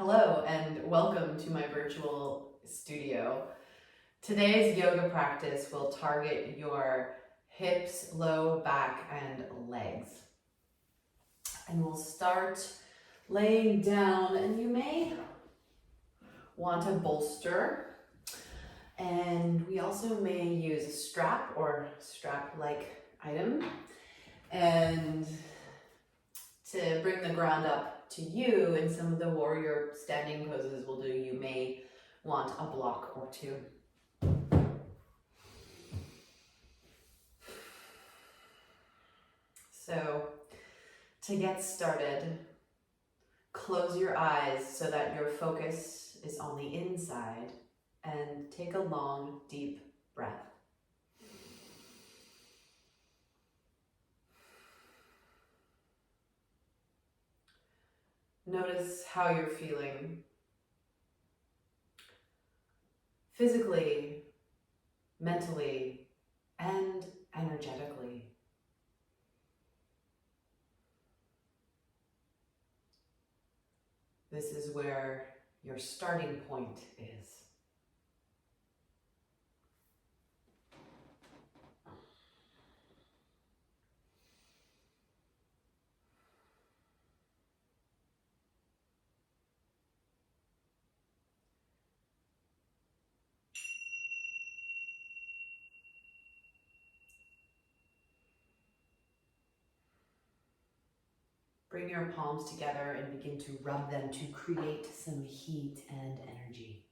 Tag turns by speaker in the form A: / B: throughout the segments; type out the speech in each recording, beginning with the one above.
A: Hello and welcome to my virtual studio. Today's yoga practice will target your hips, low back, and legs. And we'll start laying down, and you may want a bolster. And we also may use a strap or strap-like item. And to bring the ground up to you, in some of the warrior standing poses we'll do, you may want a block or two. So to get started, close your eyes so that your focus is on the inside and take a long, deep breath. Notice how you're feeling physically, mentally, and energetically. This is where your starting point is. Bring your palms together and begin to rub them to create some heat and energy.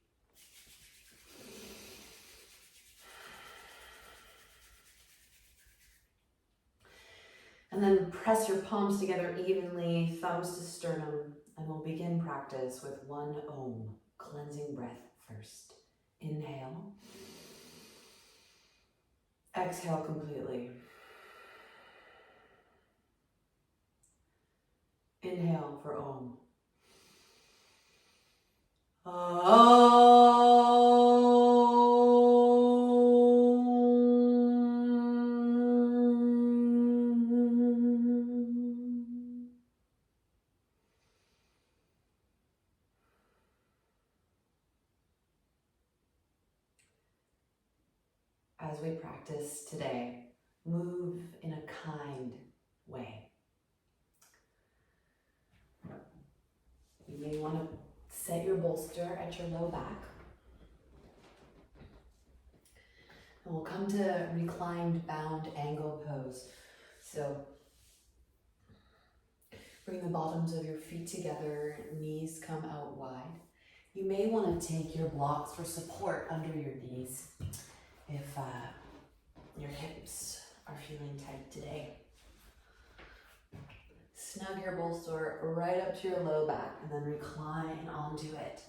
A: And then press your palms together evenly, thumbs to sternum, and we'll begin practice with one Om, cleansing breath first. Inhale. Exhale completely. Inhale for Om. As we practice today, move in a kind way. You may want to set your bolster at your low back. And we'll come to reclined bound angle pose. So bring the bottoms of your feet together, knees come out wide. You may want to take your blocks for support under your knees if your hips are feeling tight today. Snug your bolster right up to your low back and then recline onto it.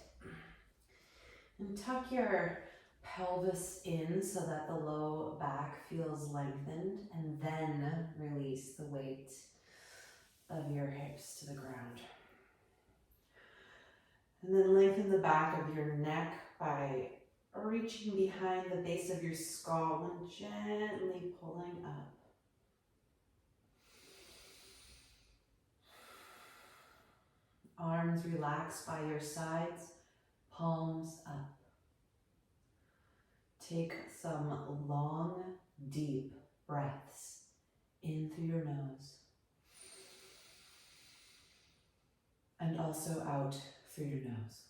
A: And tuck your pelvis in so that the low back feels lengthened, and then release the weight of your hips to the ground. And then lengthen the back of your neck by reaching behind the base of your skull and gently pulling up. Arms relax by your sides, palms up. Take some long, deep breaths in through your nose and also out through your nose.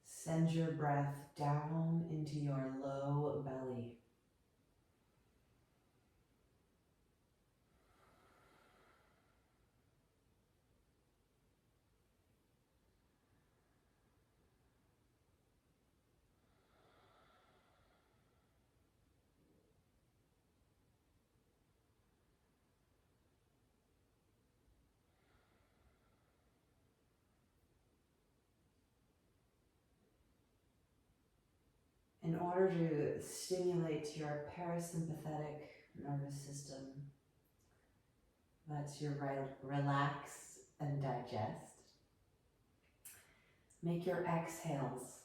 A: Send your breath down into your low belly. In order to stimulate your parasympathetic nervous system, lets you relax and digest, make your exhales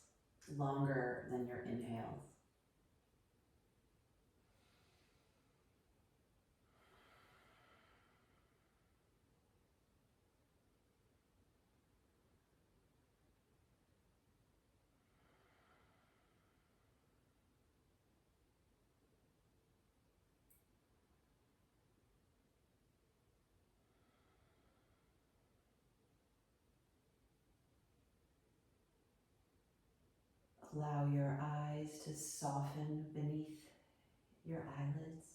A: longer than your inhales. Allow your eyes to soften beneath your eyelids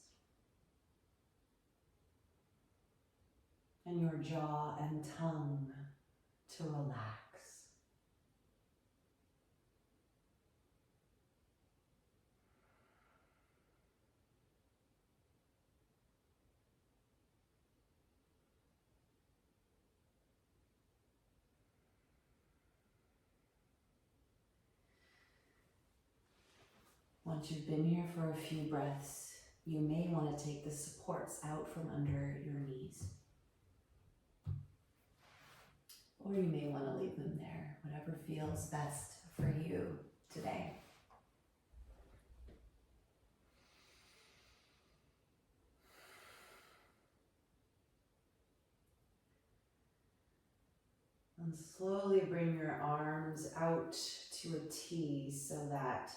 A: and your jaw and tongue to relax. Once you've been here for a few breaths, you may want to take the supports out from under your knees. Or you may want to leave them there, whatever feels best for you today. And slowly bring your arms out to a T so that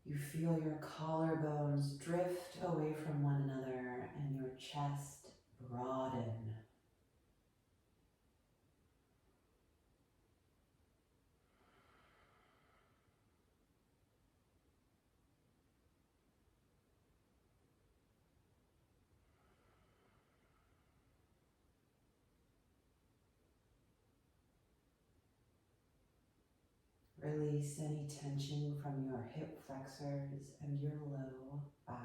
A: you feel your collarbones drift away from one another and your chest broaden. Release any tension from your hip flexors and your low back.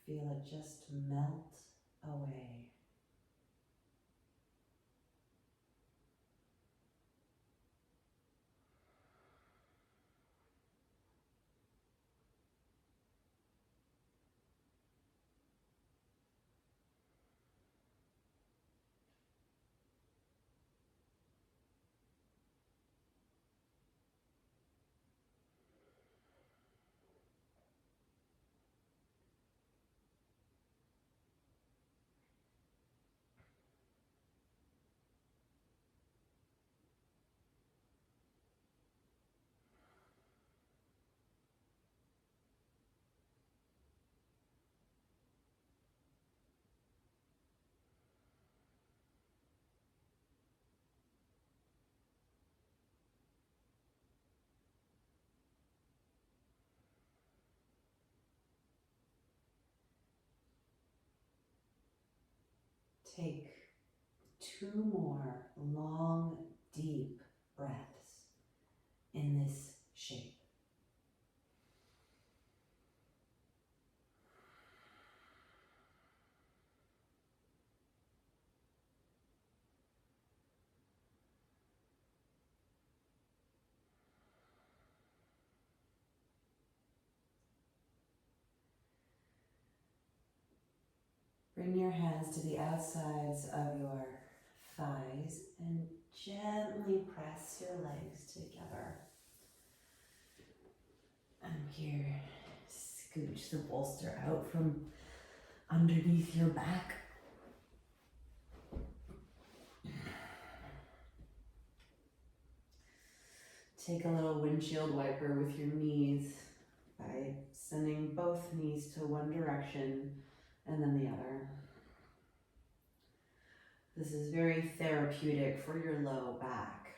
A: Feel it just melt away. Take 2 more long, deep breaths in this shape. Bring your hands to the outsides of your thighs and gently press your legs together. And here, scooch the bolster out from underneath your back. Take a little windshield wiper with your knees by sending both knees to one direction and then the other. This is very therapeutic for your low back.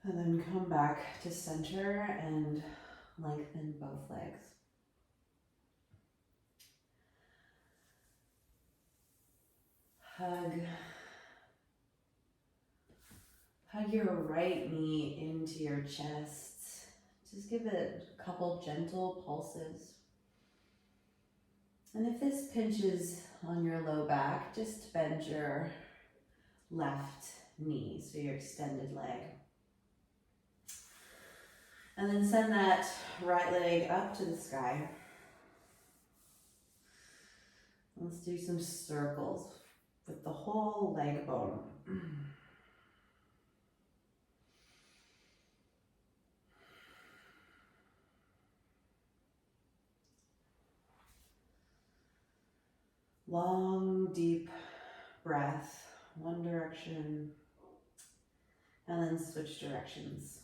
A: And then come back to center and lengthen both legs. Hug your right knee into your chest. Just give it a couple gentle pulses. And if this pinches on your low back, just bend your left knee, so your extended leg. And then send that right leg up to the sky. Let's do some circles with the whole leg bone. Long, deep breath, one direction, and then switch directions.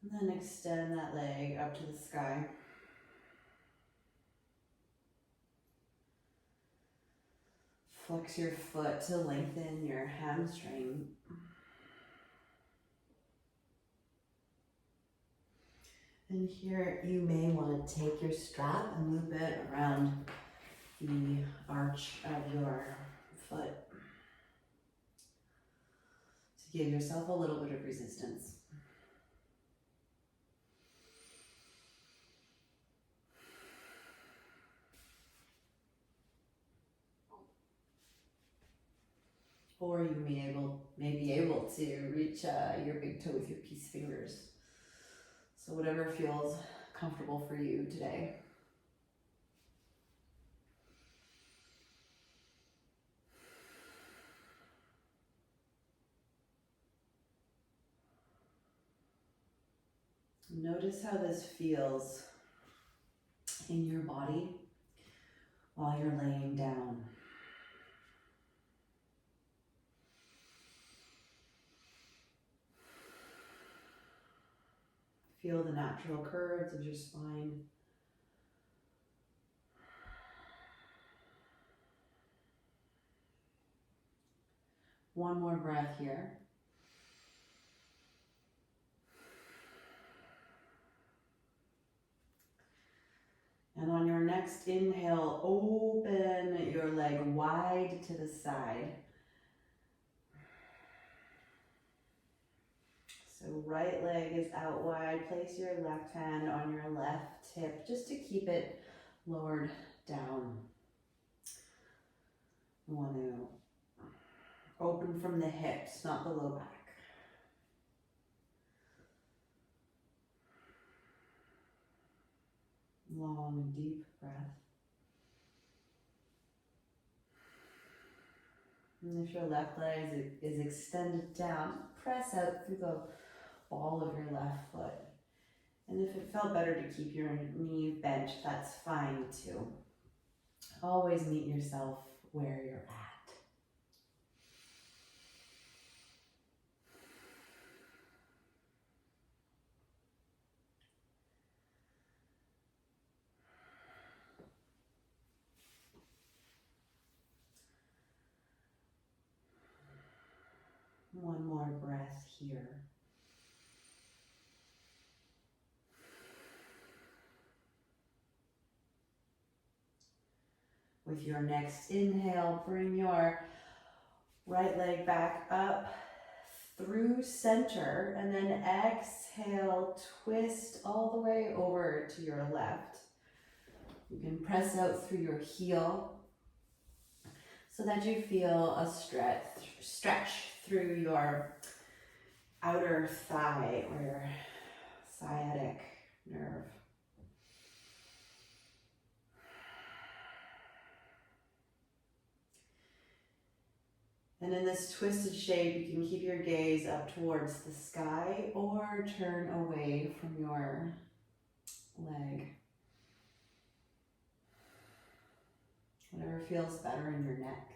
A: And then extend that leg up to the sky. Flex your foot to lengthen your hamstring. And here you may want to take your strap and loop it around the arch of your foot to give yourself a little bit of resistance. Or you may be able to reach your big toe with your peace fingers. So whatever feels comfortable for you today. Notice how this feels in your body while you're laying down. Feel the natural curves of your spine. One more breath here. And on your next inhale, open your leg wide to the side. So right leg is out wide. Place your left hand on your left hip just to keep it lowered down. You want to open from the hips, not the low back. Long, deep breath. And if your left leg is extended down, press out through the ball of your left foot. And if it felt better to keep your knee bent, that's fine too. Always meet yourself where you're at. One more breath here. With your next inhale, bring your right leg back up through center, and then exhale, twist all the way over to your left. You can press out through your heel so that you feel a stretch through your outer thigh or your sciatic nerve. And in this twisted shape, you can keep your gaze up towards the sky or turn away from your leg. Whatever feels better in your neck.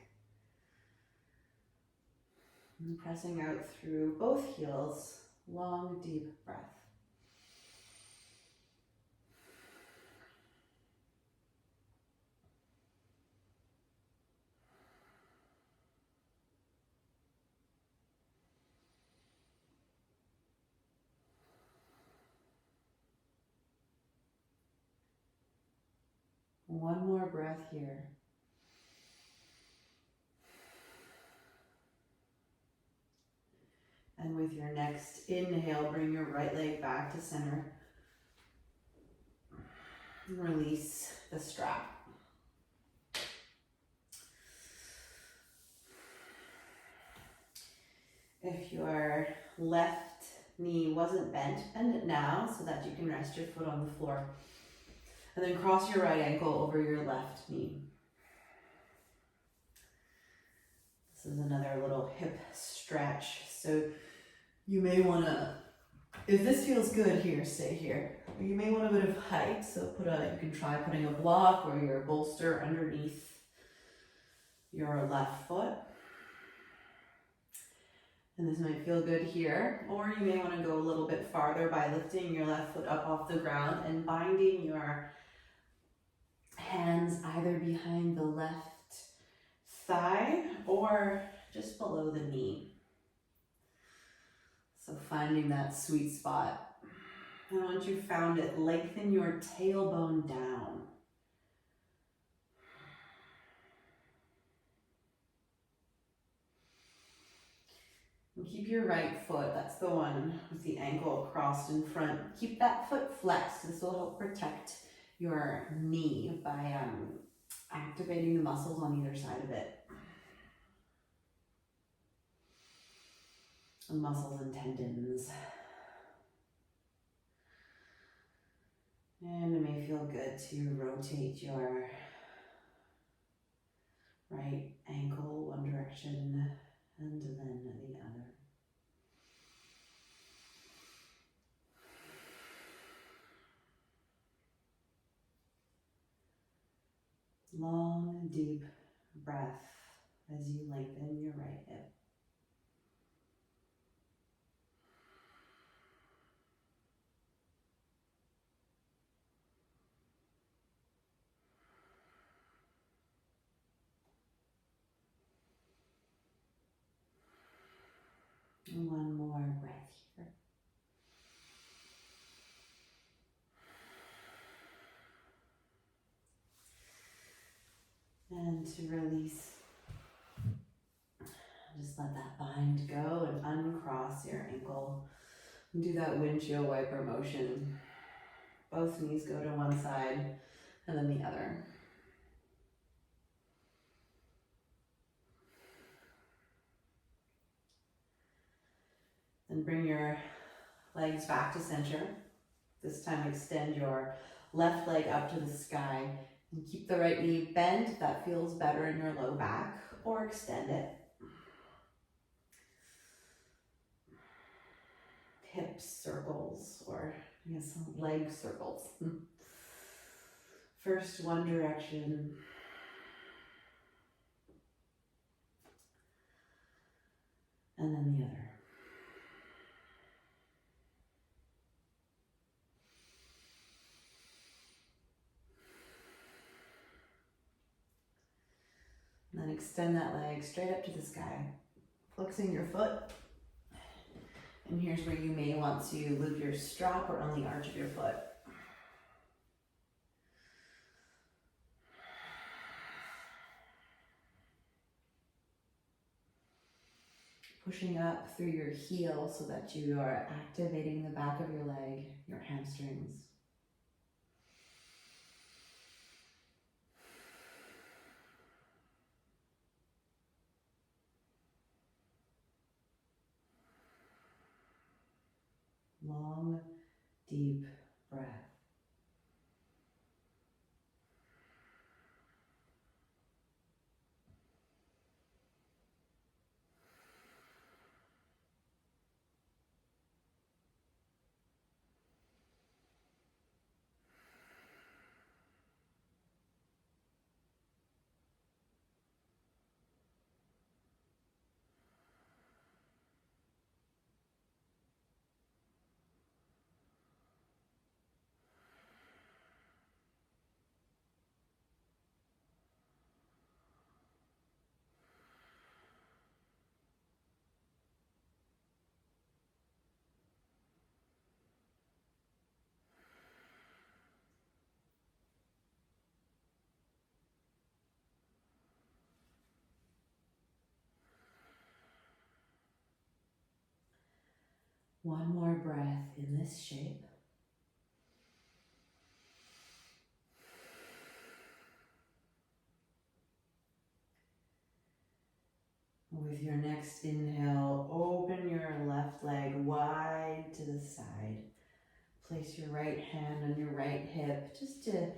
A: And pressing out through both heels, long, deep breath. One more breath here. And with your next inhale, bring your right leg back to center. And release the strap. If your left knee wasn't bent, bend it now so that you can rest your foot on the floor. And then cross your right ankle over your left knee. This is another little hip stretch. So you may want to, if this feels good here, stay here. You may want a bit of height, so you can try putting a block or your bolster underneath your left foot. And this might feel good here, or you may want to go a little bit farther by lifting your left foot up off the ground and binding your hands either behind the left thigh or just below the knee. So finding that sweet spot. And once you've found it, lengthen your tailbone down. And keep your right foot, that's the one with the ankle crossed in front. Keep that foot flexed. This will help protect your knee by activating the muscles on either side of it. And muscles and tendons. And it may feel good to rotate your right ankle one direction and then the other. Long, deep breath as you lengthen your right hip. And one more breath here. And to release, just let that bind go and uncross your ankle. And do that windshield wiper motion. Both knees go to one side and then the other. Then bring your legs back to center. This time extend your left leg up to the sky and keep the right knee bent if that feels better in your low back, or extend it. Hip circles, or leg circles. First one direction. And then the other. And then extend that leg straight up to the sky, flexing your foot. And here's where you may want to loop your strap or on the arch of your foot. Pushing up through your heel so that you are activating the back of your leg, your hamstrings. Long, deep breath. One more breath in this shape. With your next inhale, open your left leg wide to the side. Place your right hand on your right hip just to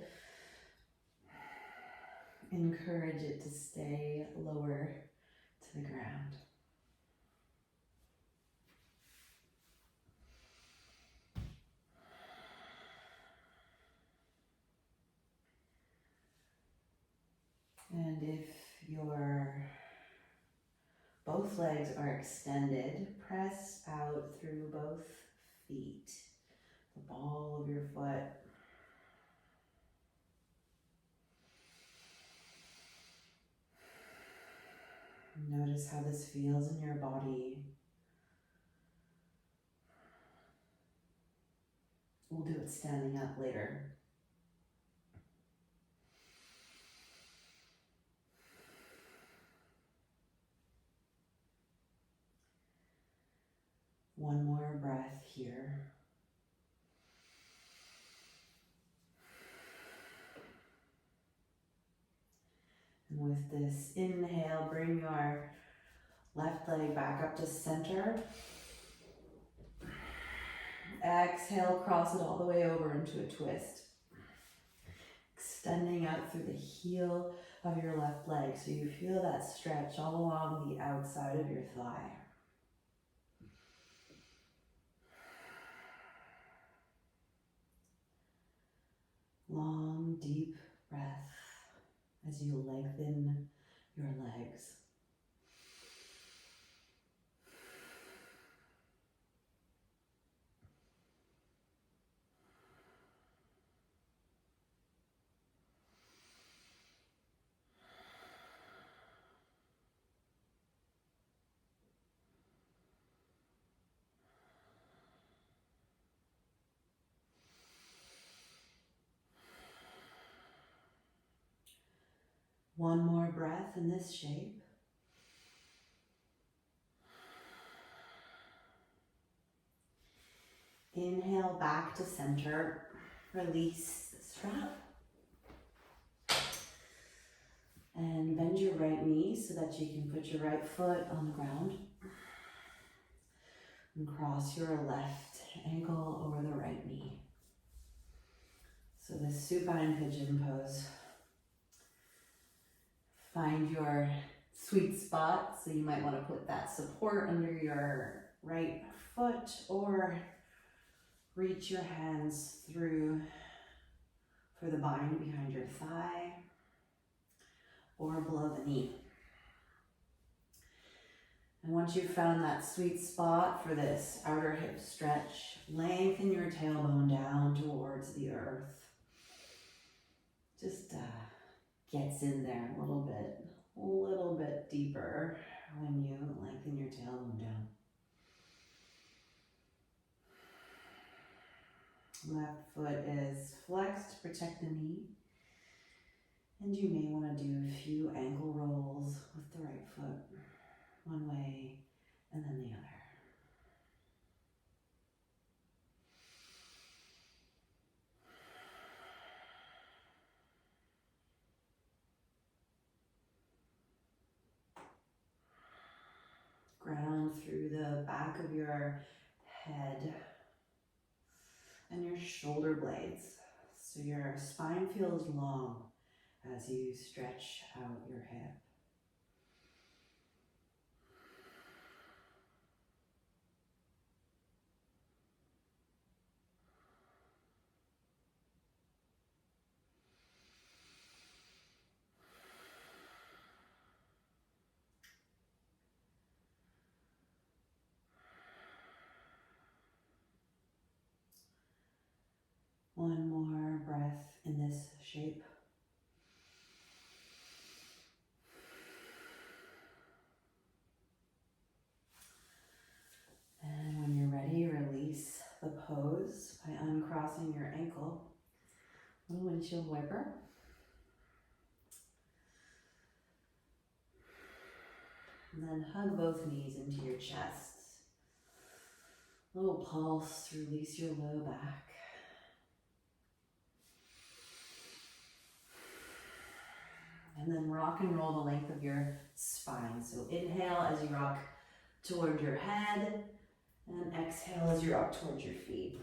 A: encourage it to stay lower to the ground. And if both legs are extended, press out through both feet, the ball of your foot. Notice how this feels in your body. We'll do it standing up later. One more breath here. And with this inhale, bring your left leg back up to center. Exhale, cross it all the way over into a twist. Extending out through the heel of your left leg so you feel that stretch all along the outside of your thigh. Long, deep breath as you lengthen your legs. One more breath in this shape. Inhale back to center. Release the strap. And bend your right knee so that you can put your right foot on the ground. And cross your left ankle over the right knee. So this supine pigeon pose. Find your sweet spot. So you might want to put that support under your right foot or reach your hands through for the bind behind your thigh or below the knee. And once you've found that sweet spot for this outer hip stretch, lengthen your tailbone down towards the earth. Just gets in there a little bit deeper when you lengthen your tailbone down. Left foot is flexed to protect the knee. And you may want to do a few ankle rolls with the right foot, one way and then the other. Ground through the back of your head and your shoulder blades. So your spine feels long as you stretch out your hip. One more breath in this shape. And when you're ready, release the pose by uncrossing your ankle. Little windshield wiper. And then hug both knees into your chest. Little pulse, release your low back. And and then rock and roll the length of your spine. So inhale as you rock toward your head, and exhale as you rock towards your feet.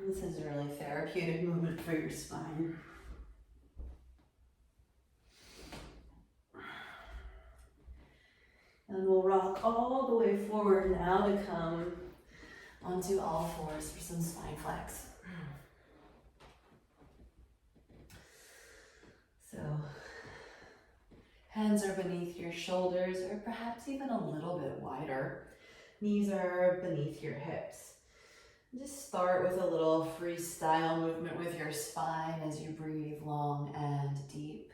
A: This is a really therapeutic movement for your spine. And we'll rock all the way forward now to come onto all fours for some spine flex. So, hands are beneath your shoulders, or perhaps even a little bit wider. Knees are beneath your hips. Just start with a little freestyle movement with your spine as you breathe long and deep.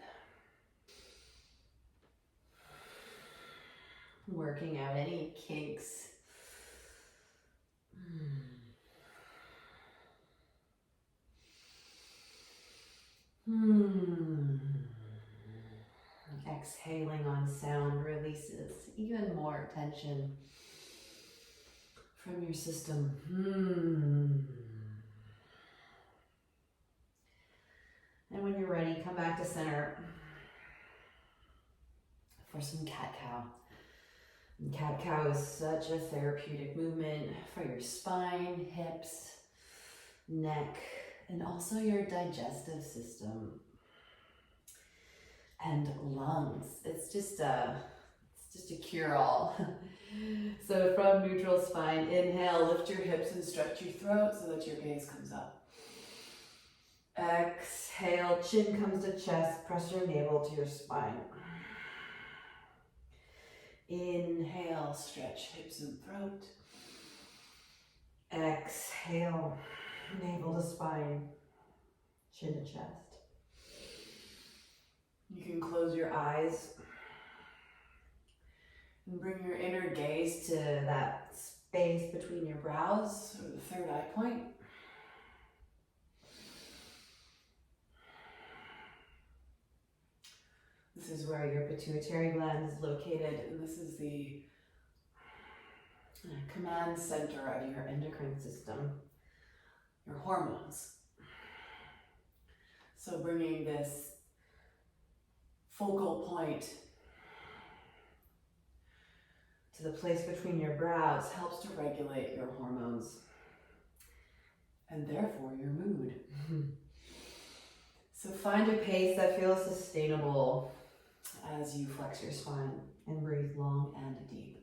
A: Working out any kinks. Exhaling on sound releases even more tension from your system. And when you're ready, come back to center for some cat-cow. Cat-cow is such a therapeutic movement for your spine, hips, neck, and also your digestive system and lungs. It's just a cure-all. So from neutral spine, inhale, lift your hips and stretch your throat so that your gaze comes up. Exhale, chin comes to chest, press your navel to your spine. Inhale, stretch hips and throat. Exhale, navel to spine, chin to chest. You can close your eyes and bring your inner gaze to that space between your brows, or the third eye point. This is where your pituitary gland is located, and this is the command center of your endocrine system, your hormones. So bringing this focal point to the place between your brows helps to regulate your hormones and therefore your mood. So find a pace that feels sustainable as you flex your spine and breathe long and deep.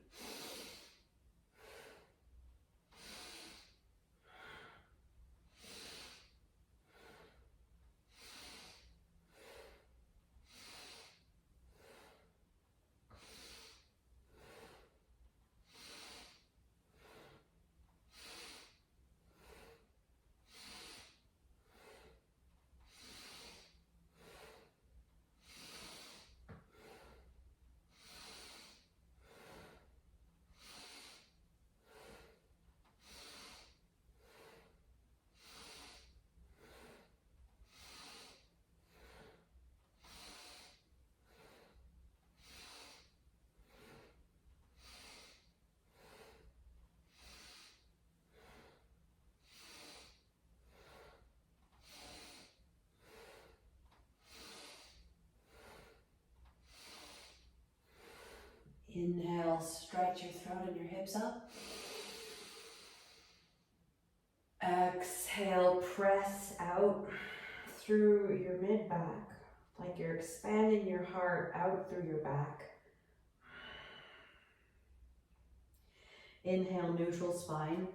A: Inhale, stretch your throat and your hips up. Exhale, press out through your mid-back, like you're expanding your heart out through your back. Inhale, neutral spine.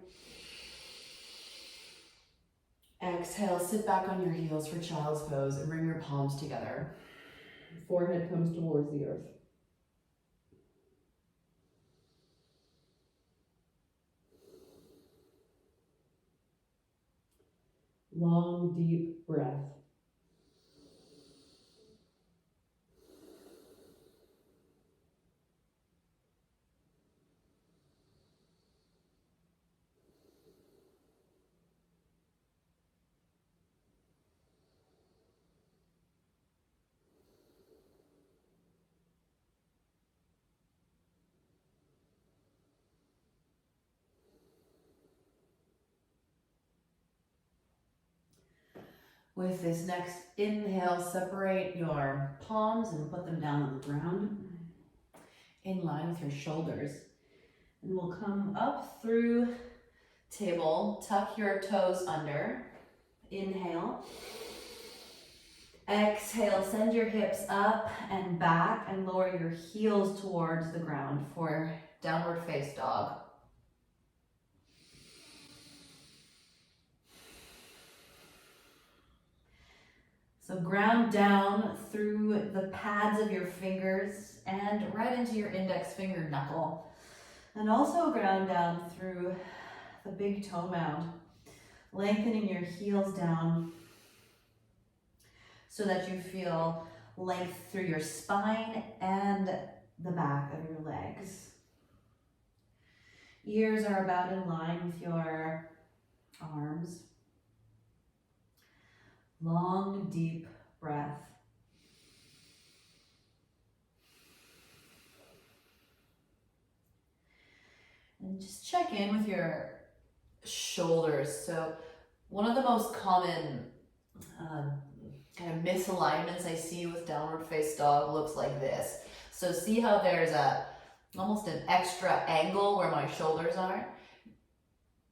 A: Exhale, sit back on your heels for child's pose and bring your palms together. Forehead comes towards the earth. Long, deep breath. With this next inhale, separate your palms and put them down on the ground in line with your shoulders. And we'll come up through table, tuck your toes under. Inhale. Exhale, send your hips up and back and lower your heels towards the ground for downward face dog. So ground down through the pads of your fingers and right into your index finger knuckle. And also ground down through the big toe mound, lengthening your heels down so that you feel length through your spine and the back of your legs. Ears are about in line with your arms. Long, deep breath. And just check in with your shoulders. So one of the most common kind of misalignments I see with downward face dog looks like this. So see how there's almost an extra angle where my shoulders are?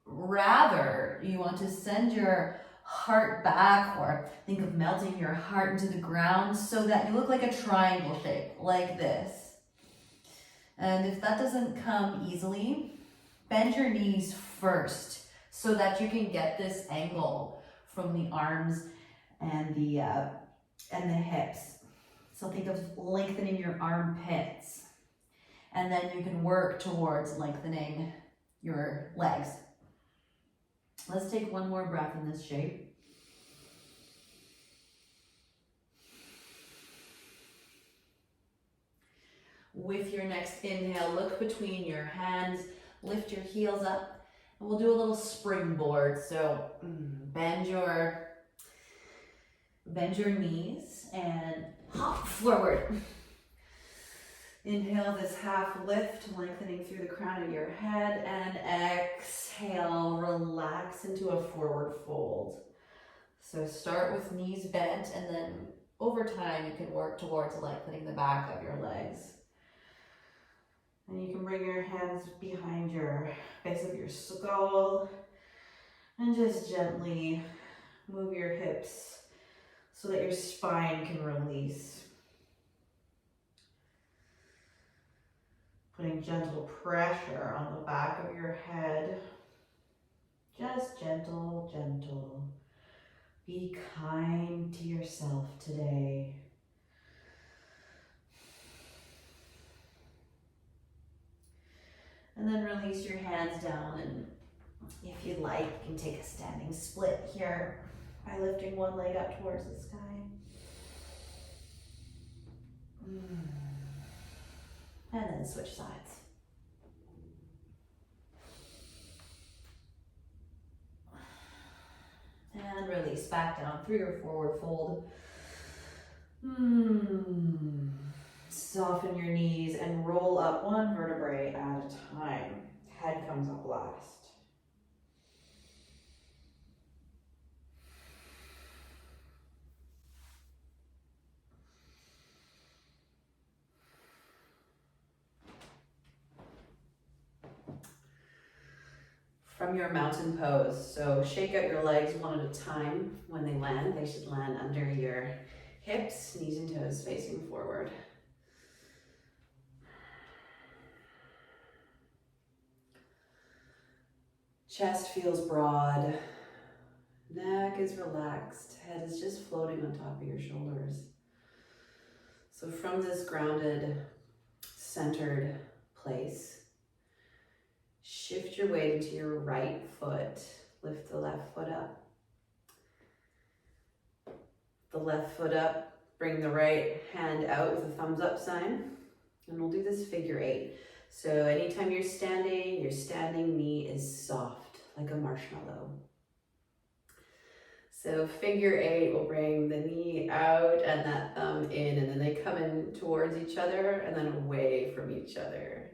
A: Rather, you want to send your heart back, or think of melting your heart into the ground so that you look like a triangle shape, like this. And if that doesn't come easily, bend your knees first so that you can get this angle from the arms and the hips. So think of lengthening your armpits, and then you can work towards lengthening your legs. Let's take one more breath in this shape. With your next inhale, look between your hands, lift your heels up, and we'll do a little springboard. So bend your knees and hop forward. Inhale this half lift, lengthening through the crown of your head, and exhale, relax into a forward fold. So start with knees bent, and then over time you can work towards lengthening the back of your legs. And you can bring your hands behind your base of your skull and just gently move your hips so that your spine can release. Putting gentle pressure on the back of your head. Just gentle, gentle. Be kind to yourself today. And then release your hands down, and if you'd like, you can take a standing split here by lifting one leg up towards the sky. And then switch sides. And release back down through your forward fold. Soften your knees and roll up one vertebrae at a time. Head comes up last. From your mountain pose, so shake out your legs one at a time. When they land, they should land under your hips, knees and toes facing forward. Chest feels broad, neck is relaxed, head is just floating on top of your shoulders. So from this grounded, centered place, shift your weight into your right foot. Lift the left foot up. The left foot up. Bring the right hand out with a thumbs up sign. And we'll do this figure 8. So anytime you're standing, your standing knee is soft, like a marshmallow. So figure 8 will bring the knee out and that thumb in, and then they come in towards each other and then away from each other.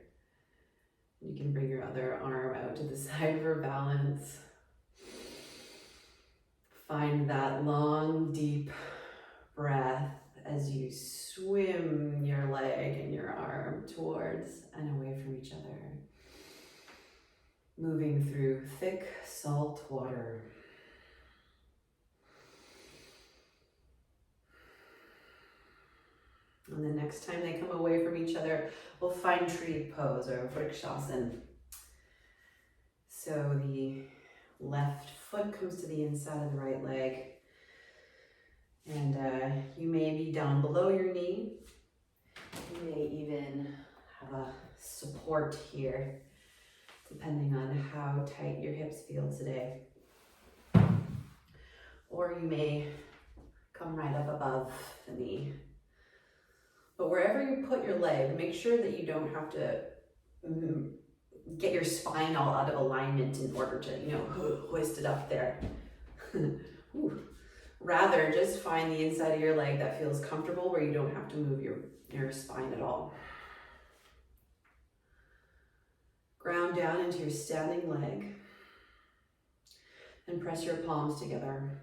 A: You can bring your other arm out to the side for balance. Find that long, deep breath as you swim your leg and your arm towards and away from each other, moving through thick salt water. And the next time they come away from each other, we'll find tree pose or Vrikshasana. So the left foot comes to the inside of the right leg. And you may be down below your knee. You may even have a support here, depending on how tight your hips feel today. Or you may come right up above the knee. But wherever you put your leg, make sure that you don't have to get your spine all out of alignment in order to, hoist it up there. Rather, just find the inside of your leg that feels comfortable where you don't have to move your spine at all. Ground down into your standing leg and press your palms together.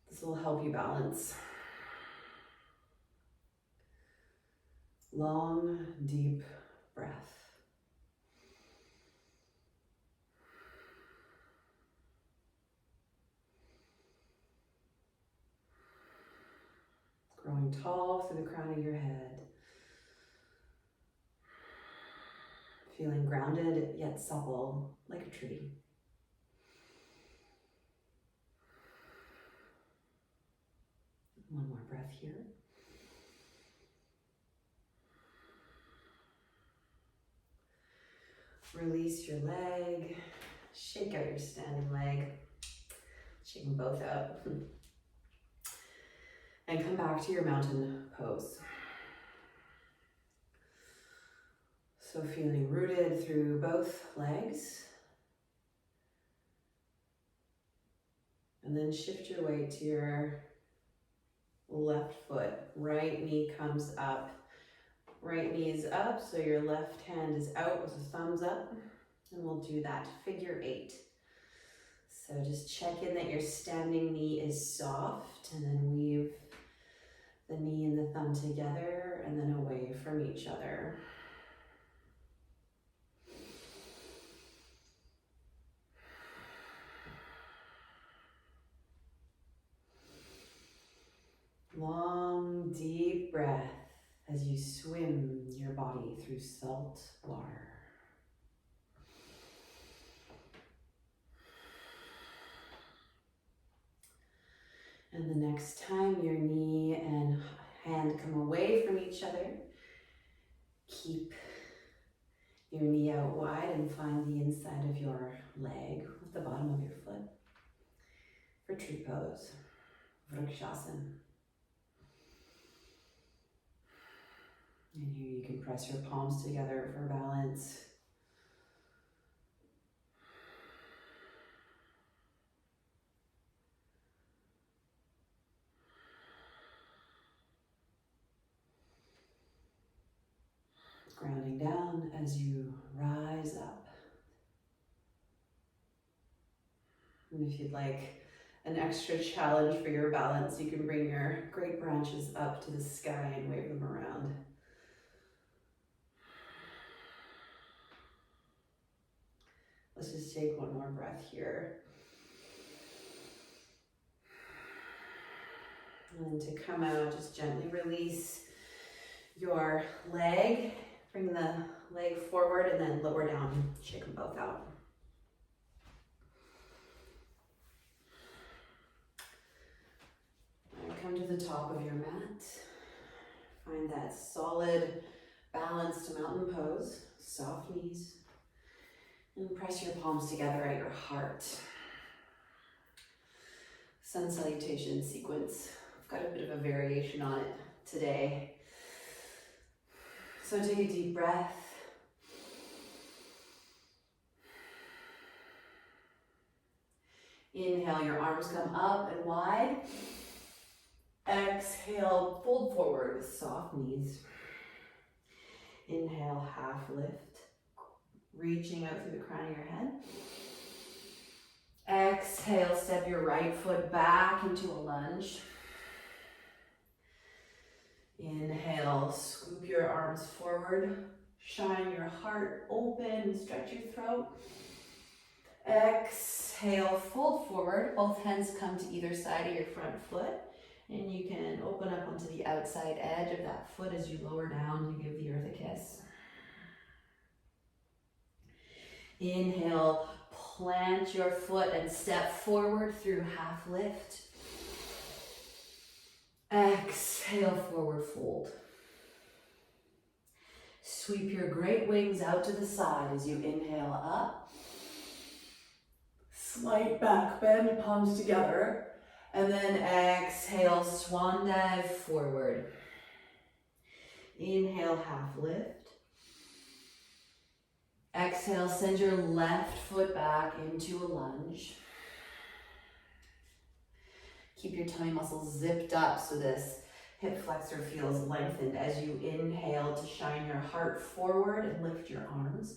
A: This will help you balance. Long, deep breath. Growing tall through the crown of your head. Feeling grounded yet supple like a tree. One more breath here. Release your leg. Shake out your standing leg. Shake them both out. And come back to your mountain pose. So feeling rooted through both legs. And then shift your weight to your left foot. Right knee comes up. Right knee is up, so your left hand is out with a thumbs up. And we'll do that figure 8. So just check in that your standing knee is soft, and then weave the knee and the thumb together and then away from each other. Long, deep breath as you swim your body through salt water. And the next time your knee and hand come away from each other, keep your knee out wide and find the inside of your leg with the bottom of your foot for tree pose, Vrikshasana. And here you can press your palms together for balance. Grounding down as you rise up. And if you'd like an extra challenge for your balance, you can bring your great branches up to the sky and wave them around. Let's just take one more breath here. And then to come out, just gently release your leg. Bring the leg forward and then lower down. Shake them both out. And come to the top of your mat. Find that solid, balanced mountain pose. Soft knees. And press your palms together at your heart. Sun salutation sequence. I've got a bit of a variation on it today. So take a deep breath. Inhale, your arms come up and wide. Exhale, fold forward with soft knees. Inhale, half lift. Reaching out through the crown of your head. Exhale, step your right foot back into a lunge. Inhale, scoop your arms forward. Shine your heart open, stretch your throat. Exhale, fold forward. Both hands come to either side of your front foot. And you can open up onto the outside edge of that foot as you lower down to give the earth a kiss. Inhale, plant your foot and step forward through half lift. Exhale, forward fold. Sweep your great wings out to the side as you inhale up. Slight back bend, palms together. And then exhale, swan dive forward. Inhale, half lift. Exhale, send your left foot back into a lunge. Keep your tummy muscles zipped up so this hip flexor feels lengthened as you inhale to shine your heart forward and lift your arms.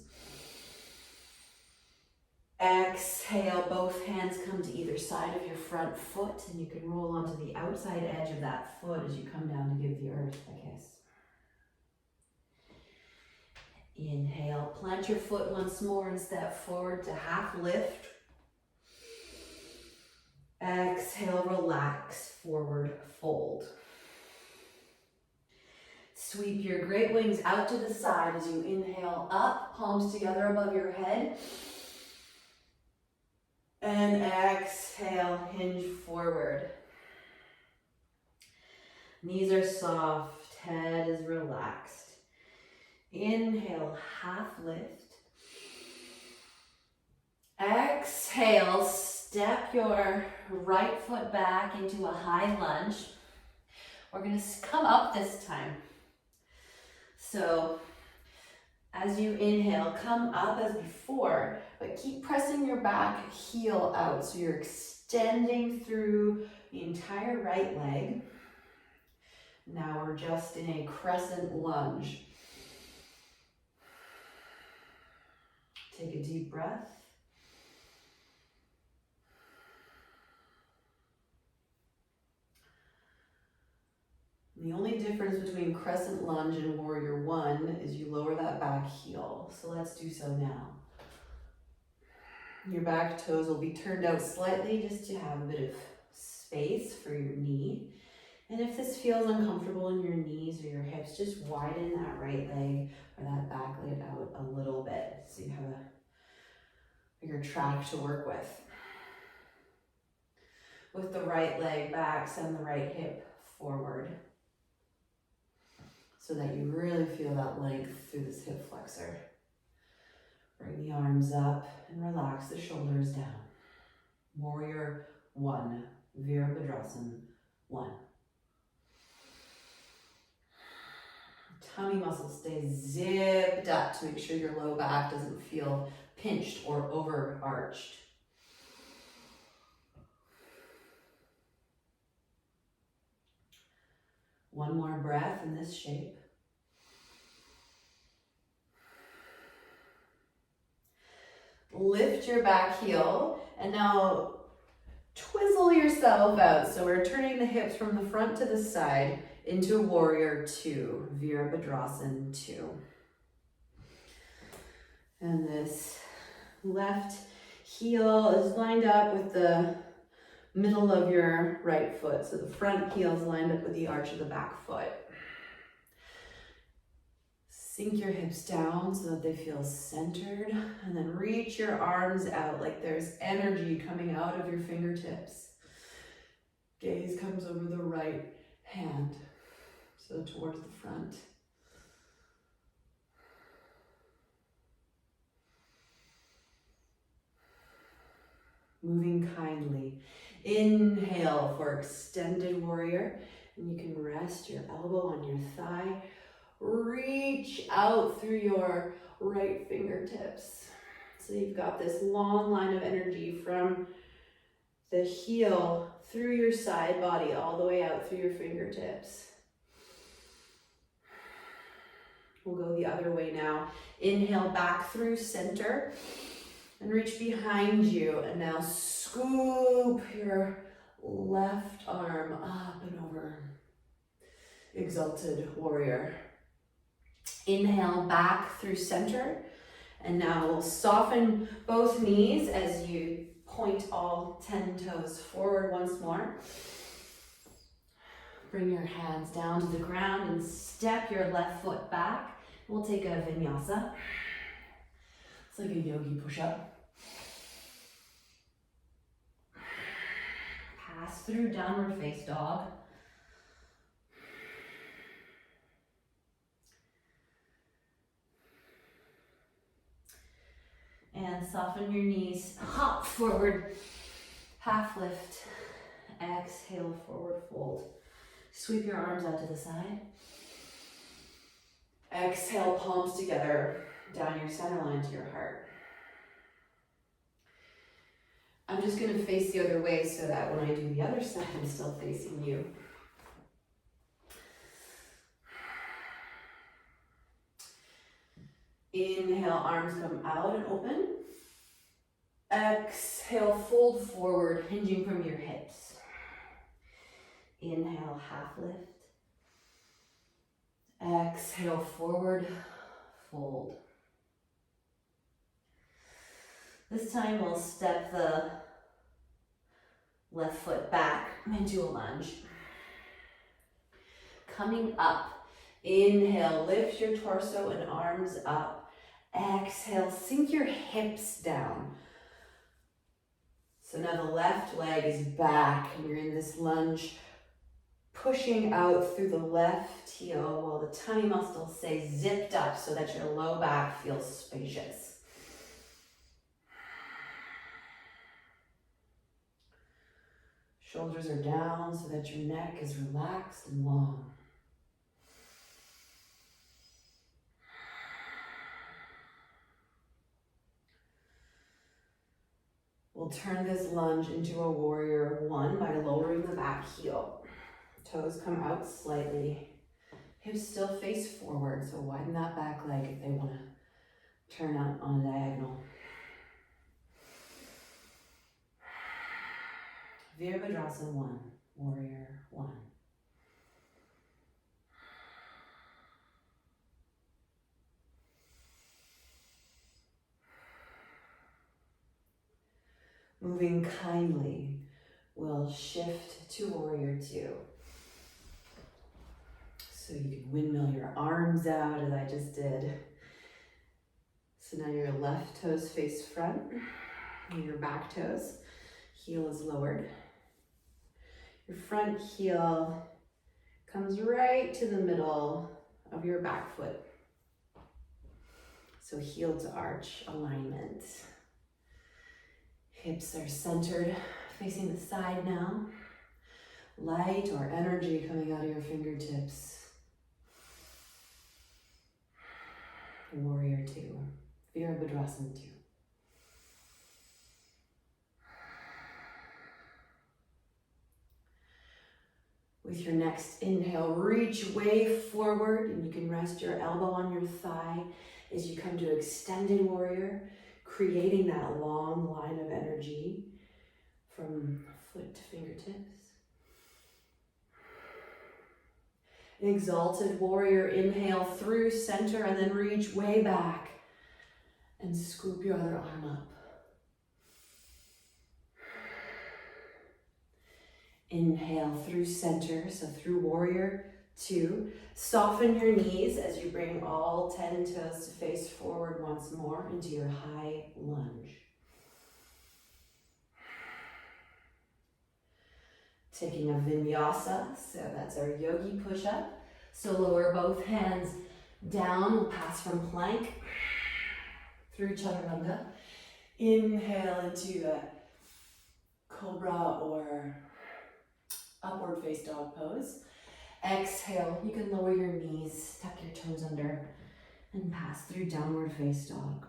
A: Exhale, both hands come to either side of your front foot, and you can roll onto the outside edge of that foot as you come down to give the earth a kiss. Inhale, plant your foot once more and step forward to half lift. Exhale, relax, forward fold. Sweep your great wings out to the side as you inhale up, palms together above your head. And exhale, hinge forward. Knees are soft, head is relaxed. Inhale, half lift. Exhale, step your right foot back into a high lunge. We're going to come up this time. So as you inhale, come up as before, but keep pressing your back heel out. So you're extending through the entire right leg. Now we're just in a crescent lunge. Take a deep breath. The only difference between crescent lunge and warrior one is you lower that back heel. So let's do so now. Your back toes will be turned out slightly just to have a bit of space for your knee. And if this feels uncomfortable in your knees or your hips, just widen that right leg or that back leg out a little bit so you have a bigger track to work with. With the right leg back, send the right hip forward so that you really feel that length through this hip flexor. Bring the arms up and relax the shoulders down. Warrior one, Virabhadrasana one. Tummy muscles stay zipped up to make sure your low back doesn't feel pinched or overarched. One more breath in this shape. Lift your back heel and now twizzle yourself out. So we're turning the hips from the front to the side into warrior two, Virabhadrasana 2. And this left heel is lined up with the middle of your right foot. So the front heel is lined up with the arch of the back foot. Sink your hips down so that they feel centered, and then reach your arms out like there's energy coming out of your fingertips. Gaze comes over the right hand, so towards the front. Moving kindly. Inhale for extended warrior, and you can rest your elbow on your thigh. Reach out through your right fingertips. So you've got this long line of energy from the heel through your side body all the way out through your fingertips. We'll go the other way now. Inhale back through center. And reach behind you, and now scoop your left arm up and over. Exalted warrior. Inhale back through center, and now we'll soften both knees as you point all 10 toes forward once more. Bring your hands down to the ground and step your left foot back. We'll take a vinyasa. It's like a yogi push-up. Pass through downward face dog. And soften your knees, hop forward, half lift. Exhale, forward fold. Sweep your arms out to the side. Exhale, palms together, down your center line to your heart. I'm just going to face the other way so that when I do the other side, I'm still facing you. Inhale, arms come out and open. Exhale, fold forward, hinging from your hips. Inhale, half lift. Exhale, forward, fold. This time we'll step the left foot back into a lunge. Coming up, inhale, lift your torso and arms up. Exhale, sink your hips down. So now the left leg is back and you're in this lunge, pushing out through the left heel while the tummy muscles stay zipped up so that your low back feels spacious. Shoulders are down so that your neck is relaxed and long. We'll turn this lunge into a warrior one by lowering the back heel. Toes come out slightly. Hips still face forward, so widen that back leg if they want to turn out on a diagonal. Virabhadrasana 1, warrior 1. Moving kindly, we'll shift to warrior 2. So you can windmill your arms out as I just did. So now your left toes face front, and your back toes, heel is lowered. Your front heel comes right to the middle of your back foot. So heel to arch alignment. Hips are centered, facing the side now. Light or energy coming out of your fingertips. Warrior 2, Virabhadrasana 2. With your next inhale, reach way forward and you can rest your elbow on your thigh as you come to extended warrior, creating that long line of energy from foot to fingertips. Exalted warrior, inhale through center and then reach way back and scoop your other arm up. Inhale through center, so through warrior 2. Soften your knees as you bring all 10 toes to face forward once more into your high lunge. Taking a vinyasa, so that's our yogi push-up. So lower both hands down, we'll pass from plank through chaturanga. Inhale into a cobra or upward face dog pose. Exhale, you can lower your knees, tuck your toes under, and pass through downward face dog.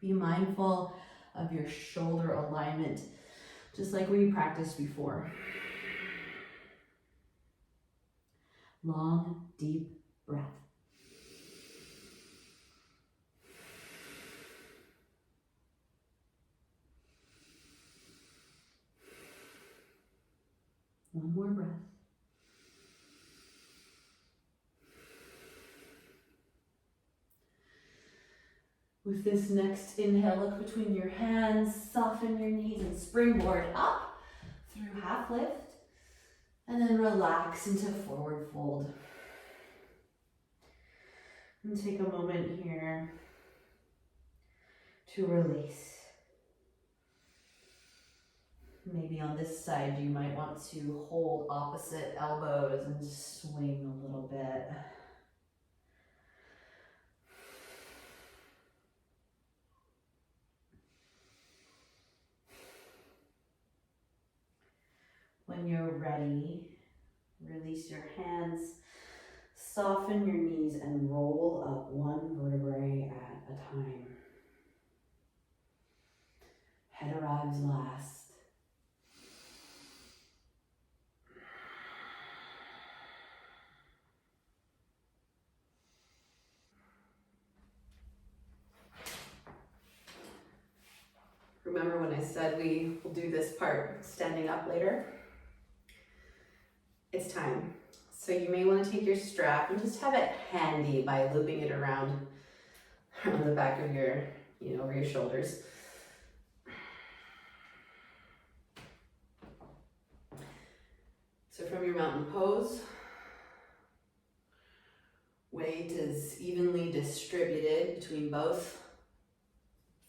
A: Be mindful of your shoulder alignment, just like we practiced before. Long, deep breath. With this next inhale, look between your hands, soften your knees and springboard up through half lift. And then relax into forward fold. And take a moment here to release. Maybe on this side you might want to hold opposite elbows and swing a little bit. When you're ready, release your hands, soften your knees, and roll up one vertebrae at a time. Head arrives last. Remember when I said we will do this part standing up later? It's time. So you may want to take your strap and just have it handy by looping it around on the back of your, over your shoulders. So from your mountain pose, weight is evenly distributed between both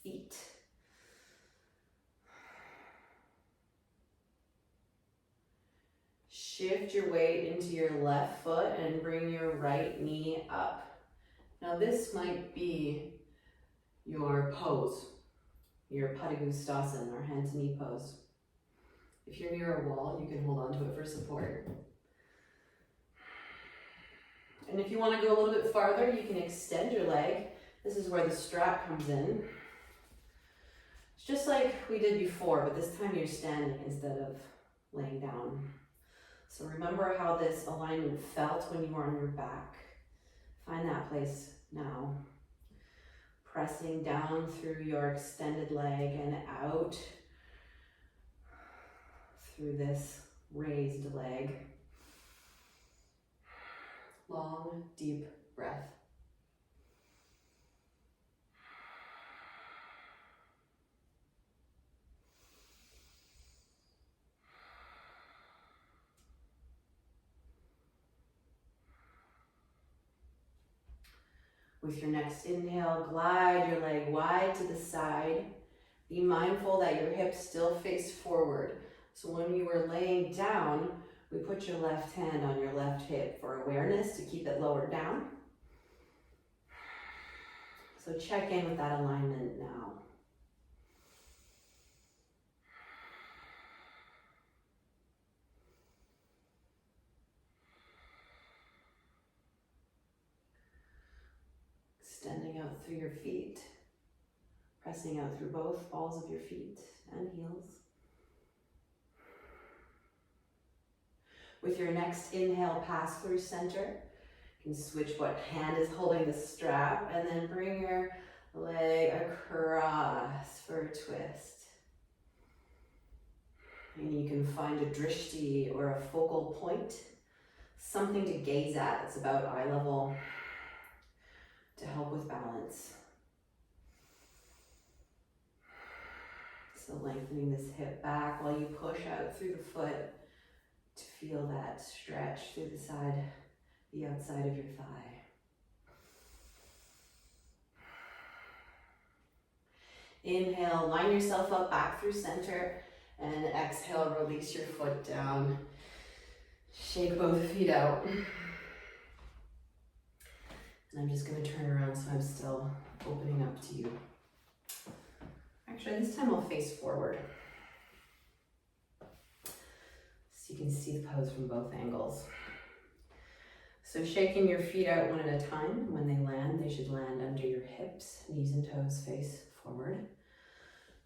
A: feet. Shift your weight into your left foot and bring your right knee up. Now this might be your pose, your Padangusthasana or hand to knee pose. If you're near a wall, you can hold on to it for support. And if you want to go a little bit farther, you can extend your leg. This is where the strap comes in. It's just like we did before, but this time you're standing instead of laying down. So remember how this alignment felt when you were on your back. Find that place now. Pressing down through your extended leg and out through this raised leg. Long, deep breath. With your next inhale, glide your leg wide to the side. Be mindful that your hips still face forward. So when you were laying down, we put your left hand on your left hip for awareness to keep it lowered down. So check in with that alignment now. Extending out through your feet, pressing out through both balls of your feet and heels. With your next inhale, pass through center. You can switch what hand is holding the strap and then bring your leg across for a twist. And you can find a drishti or a focal point, something to gaze at that's about eye level to help with balance. So lengthening this hip back while you push out through the foot to feel that stretch through the outside of your thigh. Inhale, line yourself up back through center, and exhale, release your foot down. Shake both feet out. And I'm just going to turn around so I'm still opening up to you. Actually, this time I'll face forward. So you can see the pose from both angles. So shaking your feet out one at a time. When they land, they should land under your hips. Knees and toes face forward.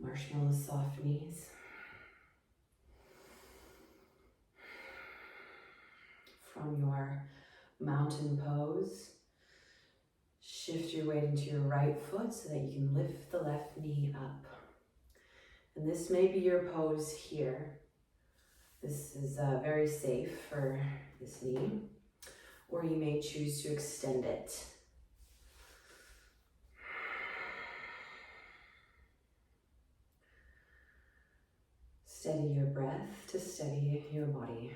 A: Marshmallow soft knees. From your mountain pose, shift your weight into your right foot so that you can lift the left knee up. And this may be your pose here. This is very safe for this knee, or you may choose to extend it. Steady your breath to steady your body.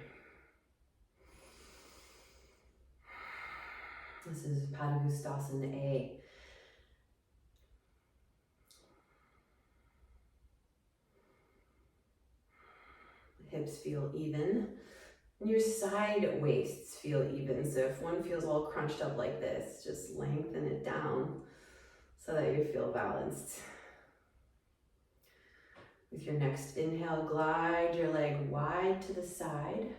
A: This is Padangusthasana A. The hips feel even, and your side waists feel even. So if one feels all crunched up like this, just lengthen it down so that you feel balanced. With your next inhale, glide your leg wide to the side.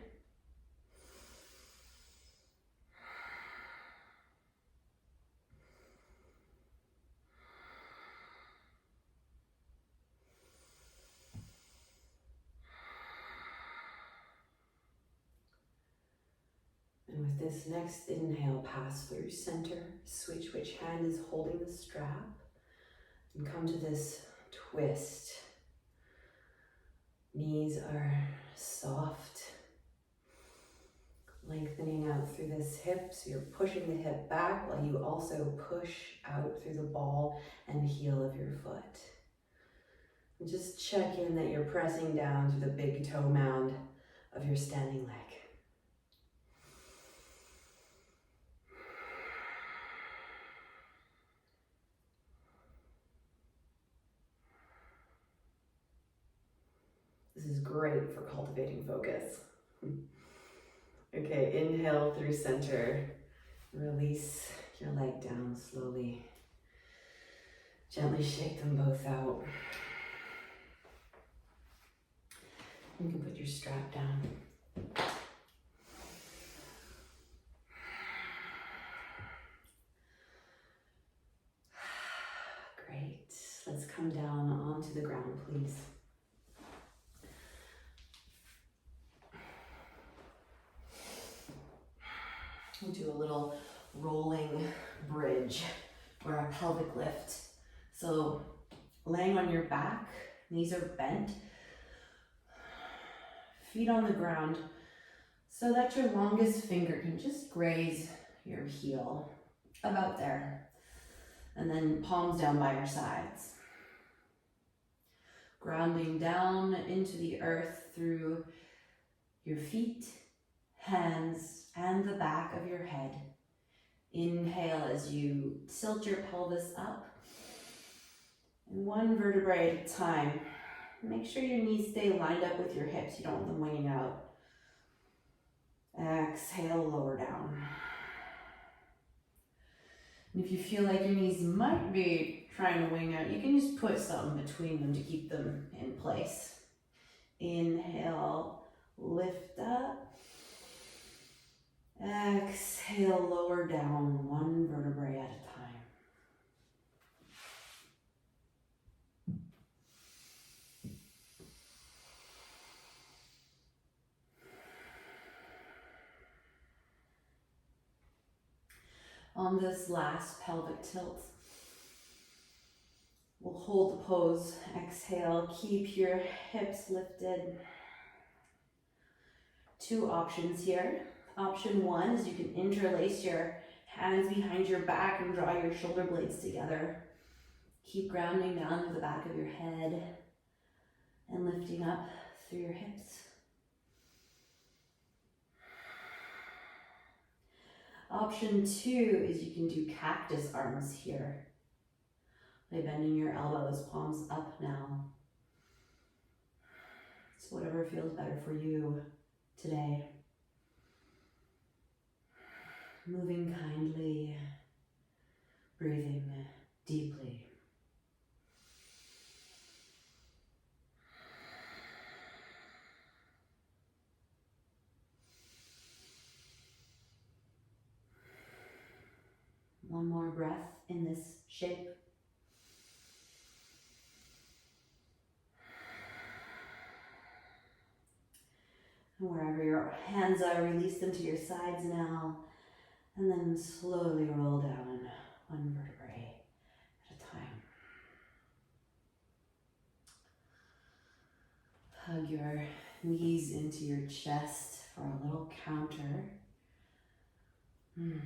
A: And with this next inhale, pass through center, switch which hand is holding the strap, and come to this twist. Knees are soft, lengthening out through this hip, so you're pushing the hip back while you also push out through the ball and heel of your foot. And just check in that you're pressing down through the big toe mound of your standing leg. This is great for cultivating focus. Okay, inhale through center. Release your leg down slowly. Gently shake them both out. You can put your strap down. Great. Let's come down onto the ground, please. We'll do a little rolling bridge or a pelvic lift. So laying on your back, knees are bent, feet on the ground, so that your longest finger can just graze your heel, about there. And then palms down by your sides. Grounding down into the earth through your feet, hands, and the back of your head. Inhale as you tilt your pelvis up. And one vertebrae at a time. Make sure your knees stay lined up with your hips. You don't want them winging out. Exhale, lower down. And if you feel like your knees might be trying to wing out, you can just put something between them to keep them in place. Inhale, lift up. Exhale, lower down, one vertebrae at a time. On this last pelvic tilt, we'll hold the pose. Exhale, keep your hips lifted. Two options here. Option one is you can interlace your hands behind your back and draw your shoulder blades together. Keep grounding down to the back of your head and lifting up through your hips. Option two is you can do cactus arms here. By bending your elbows, palms up now. So whatever feels better for you today. Moving kindly, breathing deeply. One more breath in this shape. And wherever your hands are, release them to your sides now. And then slowly roll down one vertebrae at a time. Hug your knees into your chest for a little counter. And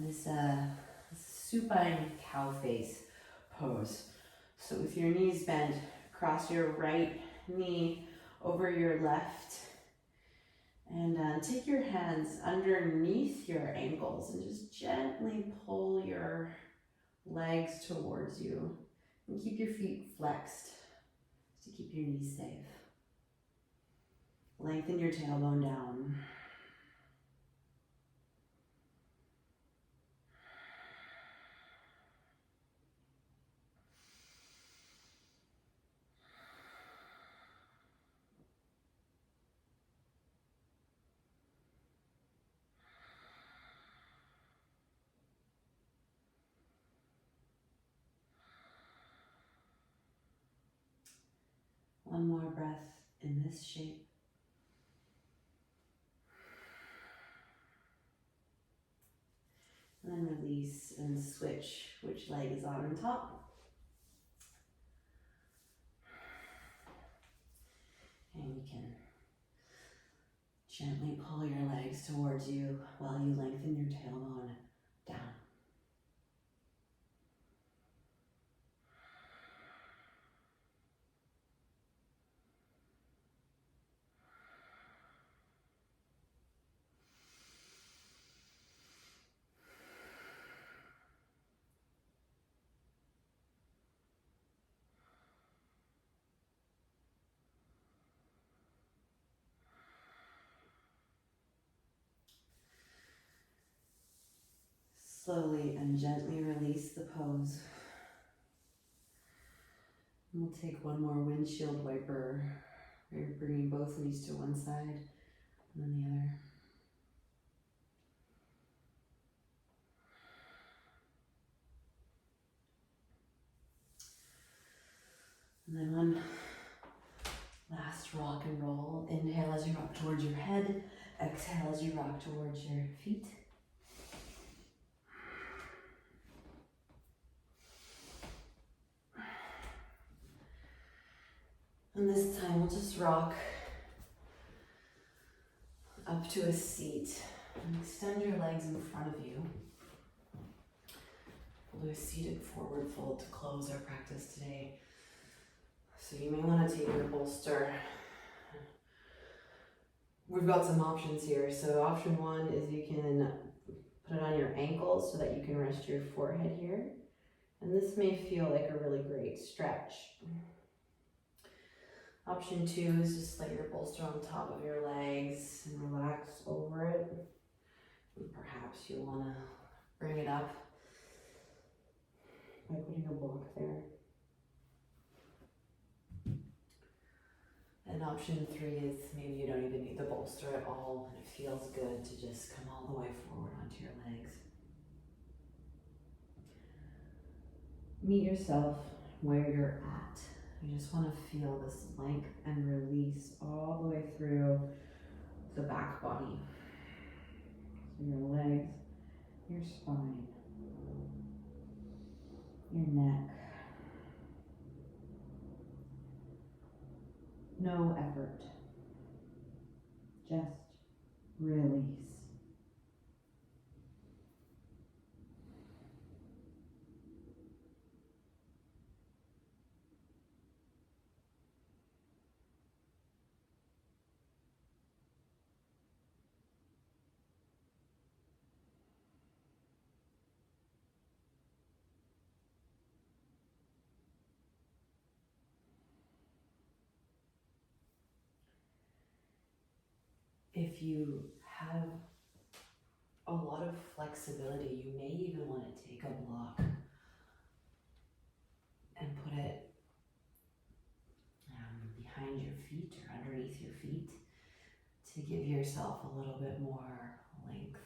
A: this supine cow face pose. So with your knees bent, cross your right knee over your left, and take your hands underneath your ankles and just gently pull your legs towards you. And keep your feet flexed to keep your knees safe. Lengthen your tailbone down. One more breath in this shape. And then release and switch which leg is on top. And you can gently pull your legs towards you while you lengthen your tailbone down. Slowly and gently release the pose. And we'll take one more windshield wiper. We're bringing both knees to one side and then the other. And then one last rock and roll. Inhale as you rock towards your head. Exhale as you rock towards your feet. And this time we'll just rock up to a seat and extend your legs in front of you. We'll do a seated forward fold to close our practice today. So you may want to take your bolster. We've got some options here. So option one is you can put it on your ankles so that you can rest your forehead here. And this may feel like a really great stretch. Option two is just lay your bolster on top of your legs and relax over it. And perhaps you'll want to bring it up by putting a block there. And option three is maybe you don't even need the bolster at all and it feels good to just come all the way forward onto your legs. Meet yourself where you're at. You just want to feel this length and release all the way through the back body. So your legs, your spine, your neck. No effort. Just release. If you have a lot of flexibility, you may even want to take a block and put it behind your feet or underneath your feet to give yourself a little bit more length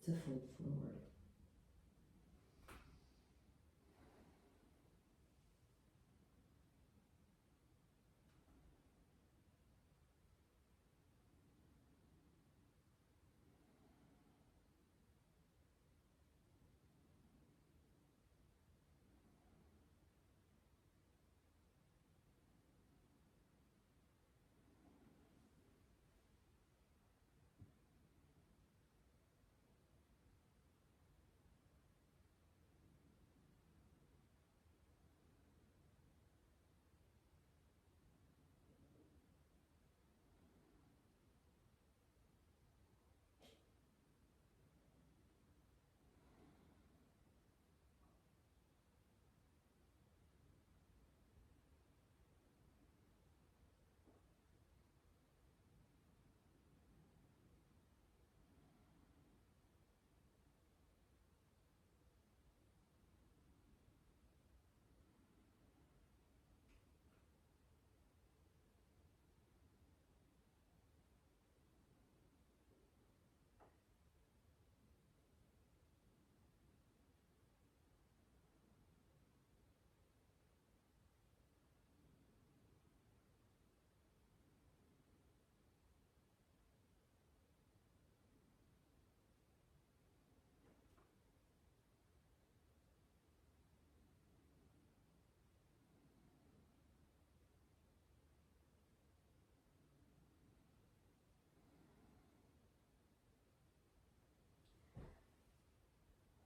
A: to fold forward.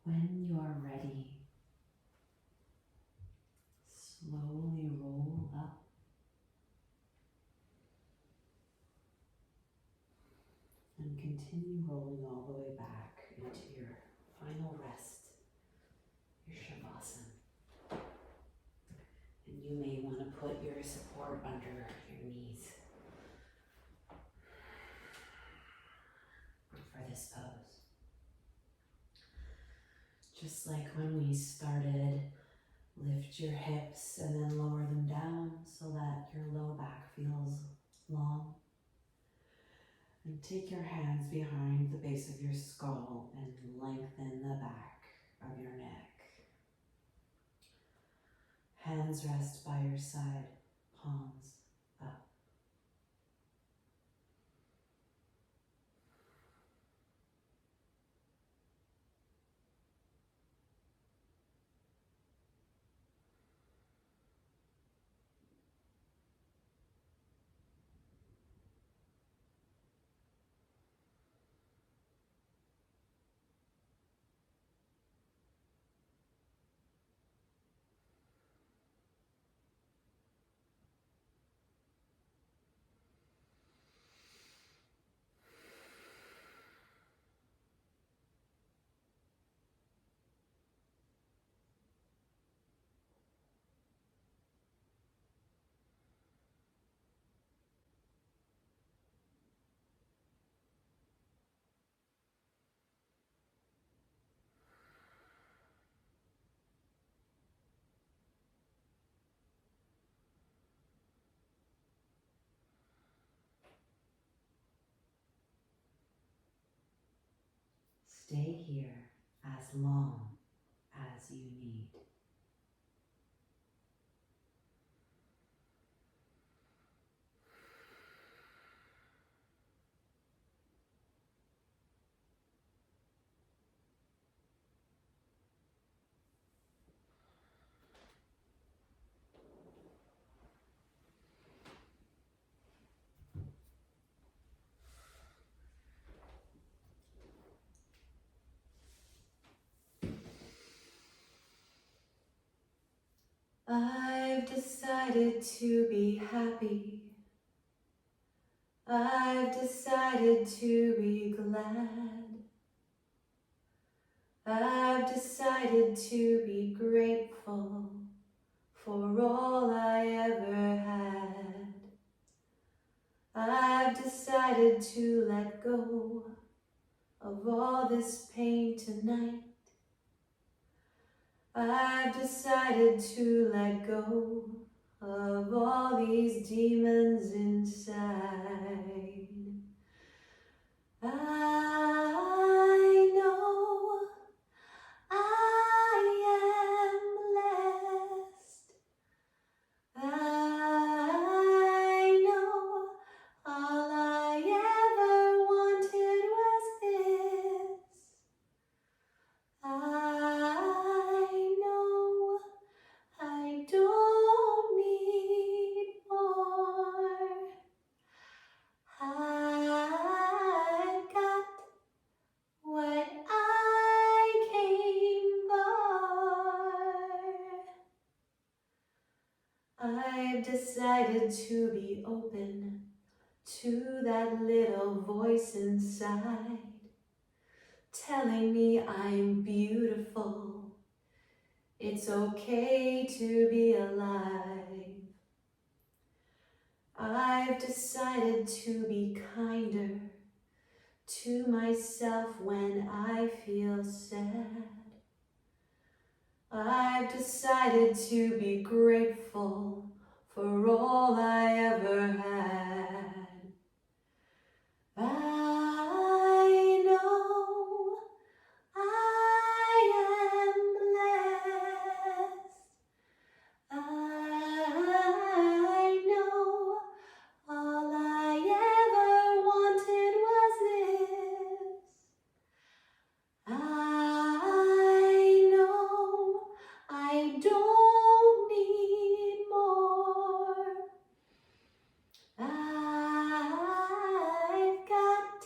A: When you're ready, slowly roll up and continue rolling all the way back into your final rest, your Shavasana. And you may want to put your support under your knees for this pose. Just like when we started, lift your hips and then lower them down so that your low back feels long. And take your hands behind the base of your skull and lengthen the back of your neck. Hands rest by your side, palms up. Stay here as long as you need. I've decided to be happy. I've decided to be glad. I've decided to be grateful for all I ever had. I've decided to let go of all this pain tonight. I've decided to let go of all these demons inside. I know I am blessed. I know all I ever wanted was this. I know I don't need more. I've got what I came for. I've decided to be open to that little voice inside, telling me I'm beautiful. It's okay to be alive. I've decided to be kinder to myself when I feel sad. I've decided to be grateful for all I ever had. I know I am blessed. I know all I ever wanted was this. I know I don't need more. I've got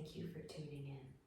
A: Thank you for tuning in.